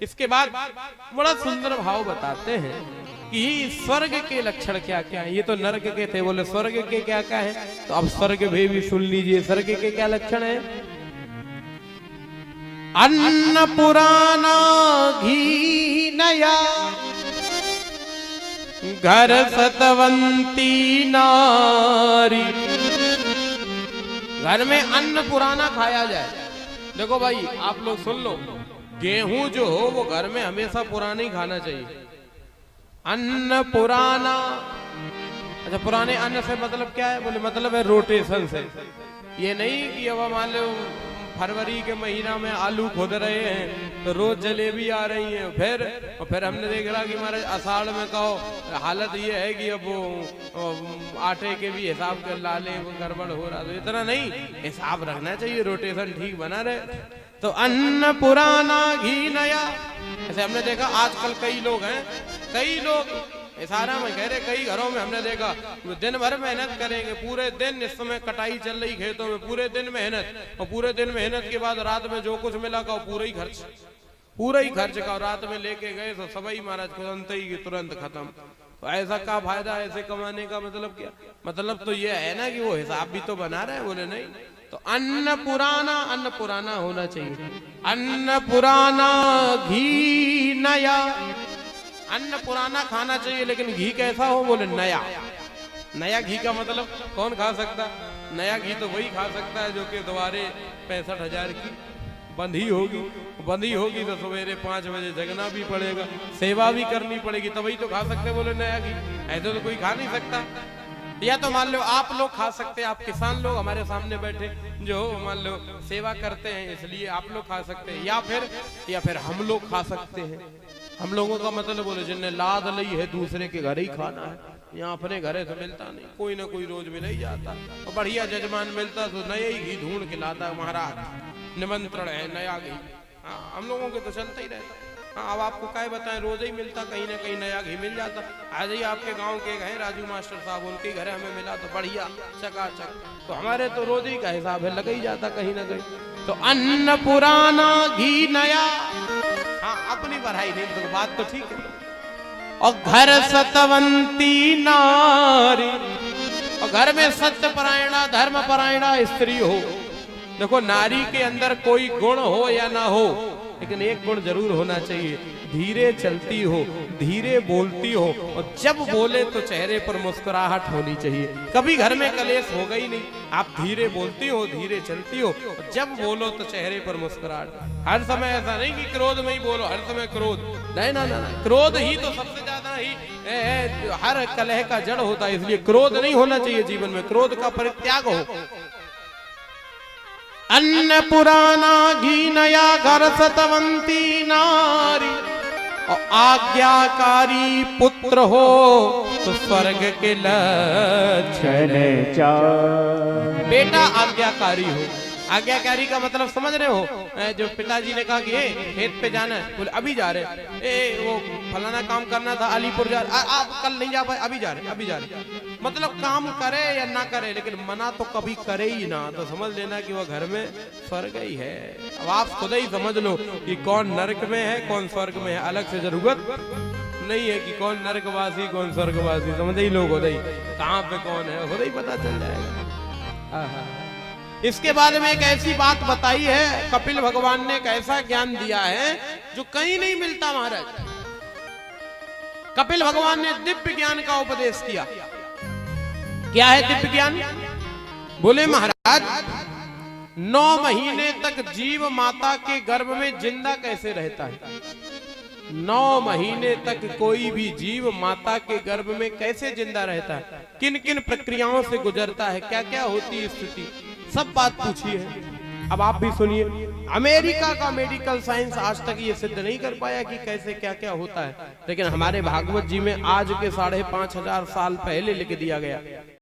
इसके बाद बड़ा सुंदर भाव बताते हैं कि स्वर्ग के लक्षण क्या क्या है। ये तो नरक के थे, बोले स्वर्ग के क्या क्या है, तो अब स्वर्ग भी सुन लीजिए। स्वर्ग के क्या लक्षण है? अन्न पुराना घी नया, घर सतवंती नारी। घर में अन्न पुराना खाया जाए। देखो भाई आप लोग सुन लो, गेहूं जो हो वो घर में हमेशा पुराना ही खाना चाहिए। अन्न पुराना, अच्छा पुराने अन्न से मतलब क्या है? बोले मतलब है रोटेशन से। ये नहीं कि अब मान लो फरवरी के महीना में आलू खोद रहे हैं तो रोज जलेबी आ रही है, फिर हमने देख रहा कि हमारे आषाढ़ में कहो हालत ये है कि अब वो आटे के भी हिसाब कर लाले गड़बड़ हो रहा। तो इतना नहीं, हिसाब रखना चाहिए, रोटेशन ठीक बना रहे। तो अन्न पुराना घी नया। ऐसे हमने देखा आजकल कई लोग हैं, कई लोग इशारा में कह रहे, कई घरों में हमने देखा दिन भर मेहनत करेंगे, पूरे दिन इस समय कटाई चल रही खेतों में, पूरे दिन मेहनत, और पूरे दिन मेहनत के बाद रात में जो कुछ मिला का पूरा ही खर्च का, रात में लेके गए तो सबई महाराज तुरंत खत्म। तो ऐसा का फायदा ऐसे कमाने का? मतलब क्या मतलब? तो ये है ना कि वो हिसाब भी तो बना रहे हैं। बोले नहीं, तो अन्न पुराना होना चाहिए। अन्न पुराना घी नया, अन्न पुराना खाना चाहिए लेकिन घी कैसा हो? बोले नया। नया घी का मतलब कौन खा सकता? नया घी तो वही खा सकता है जो कि द्वारे 65,000 की बंधी होगी तो सवेरे 5 बजे जगना भी पड़ेगा, सेवा भी करनी पड़ेगी, तभी तो खा सकते। बोले नया घी, ऐसे तो कोई खा नहीं सकता। या तो मान लो आप लोग खा सकते हैं, आप किसान लोग हमारे सामने बैठे जो मान लो सेवा करते हैं इसलिए आप लोग खा सकते हैं, या फिर हम लोग खा सकते हैं। हम लोगों का मतलब बोले जिन्हें लाद ली है दूसरे के घर ही खाना है, यहाँ अपने घरे से मिलता नहीं, कोई ना कोई रोज मिल ही जाता। और बढ़िया जजमान मिलता तो नया ही घी ढूंढ के लाता, महाराज निमंत्रण है नया घी। हाँ, हम लोगों के तो चलता ही रहता। हाँ, अब आपको क्या बताएं, रोज ही मिलता, कहीं ना कहीं नया घी मिल जाता। आज ही आपके गांव के हैं राजू मास्टर साहब, उनके घर हमें मिला तो बढ़िया चकाचक। तो हमारे तो रोज ही का हिसाब है, लग ही जाता कहीं ना कहीं। तो अन्न पुराना घी नया, हाँ अपनी बढ़ाई नहीं तो बात तो ठीक है। और घर सतवंती नारी, और घर में सत्य परायणा धर्म परायणा स्त्री हो। देखो नारी के अंदर कोई गुण हो या ना हो, लेकिन एक गुण जरूर होना चाहिए, धीरे चलती हो, धीरे बोलती हो, और जब बोले तो चेहरे पर मुस्कुराहट होनी चाहिए। कभी घर में कलेश होगा ही नहीं। आप धीरे बोलती हो, धीरे चलती हो, और जब बोलो तो चेहरे पर मुस्कुराहट। हर समय ऐसा नहीं कि क्रोध में ही बोलो, हर समय क्रोध नहीं ना, क्रोध ही तो सबसे ज्यादा ही हर कलह का जड़ होता है। इसलिए क्रोध नहीं होना चाहिए जीवन में, क्रोध का परित्याग हो। अन्न पुराना घी नया, घर सतवंती नारी, और आज्ञाकारी पुत्र हो तो स्वर्ग के लक्षण चार। बेटा आज्ञाकारी हो, आज्ञाकारी का मतलब समझ रहे हो? जो पिताजी ने कहा कि खेत पे जाना है, बोले अभी जा रहे, वो फलाना काम करना था अलीपुर जा रहे, आप कल नहीं जा पाए, अभी जा रहे। मतलब काम करे या ना करे लेकिन मना तो कभी करे ही ना, तो समझ लेना कि वो घर में स्वर्ग ही है। अब आप खुद ही समझ लो कि कौन नरक में है कौन स्वर्ग में है। अलग से जरूरत नहीं है कि कौन नरकवासी कौन स्वर्गवासी, समझ ही लोग होते ही कहाँ पे कौन है, खुद ही पता चल जाएगा। इसके बाद में एक ऐसी बात बताई है, कपिल भगवान ने एक ऐसा ज्ञान दिया है जो कहीं नहीं मिलता महाराज। कपिल भगवान ने दिव्य ज्ञान का उपदेश किया। क्या है दिव्य ज्ञान? बोले महाराज 9 महीने तक जीव माता के गर्भ में जिंदा कैसे रहता है? 9 महीने तक कोई भी जीव माता के गर्भ में कैसे जिंदा रहता है, किन किन प्रक्रियाओं से गुजरता है, क्या क्या होती है स्थिति, सब बात पूछी है। अब आप भी सुनिए। अमेरिका का मेडिकल साइंस आज तक ये सिद्ध नहीं कर पाया कि कैसे क्या क्या होता है, लेकिन हमारे भागवत जी में आज के 5,500 साल पहले लिख दिया गया।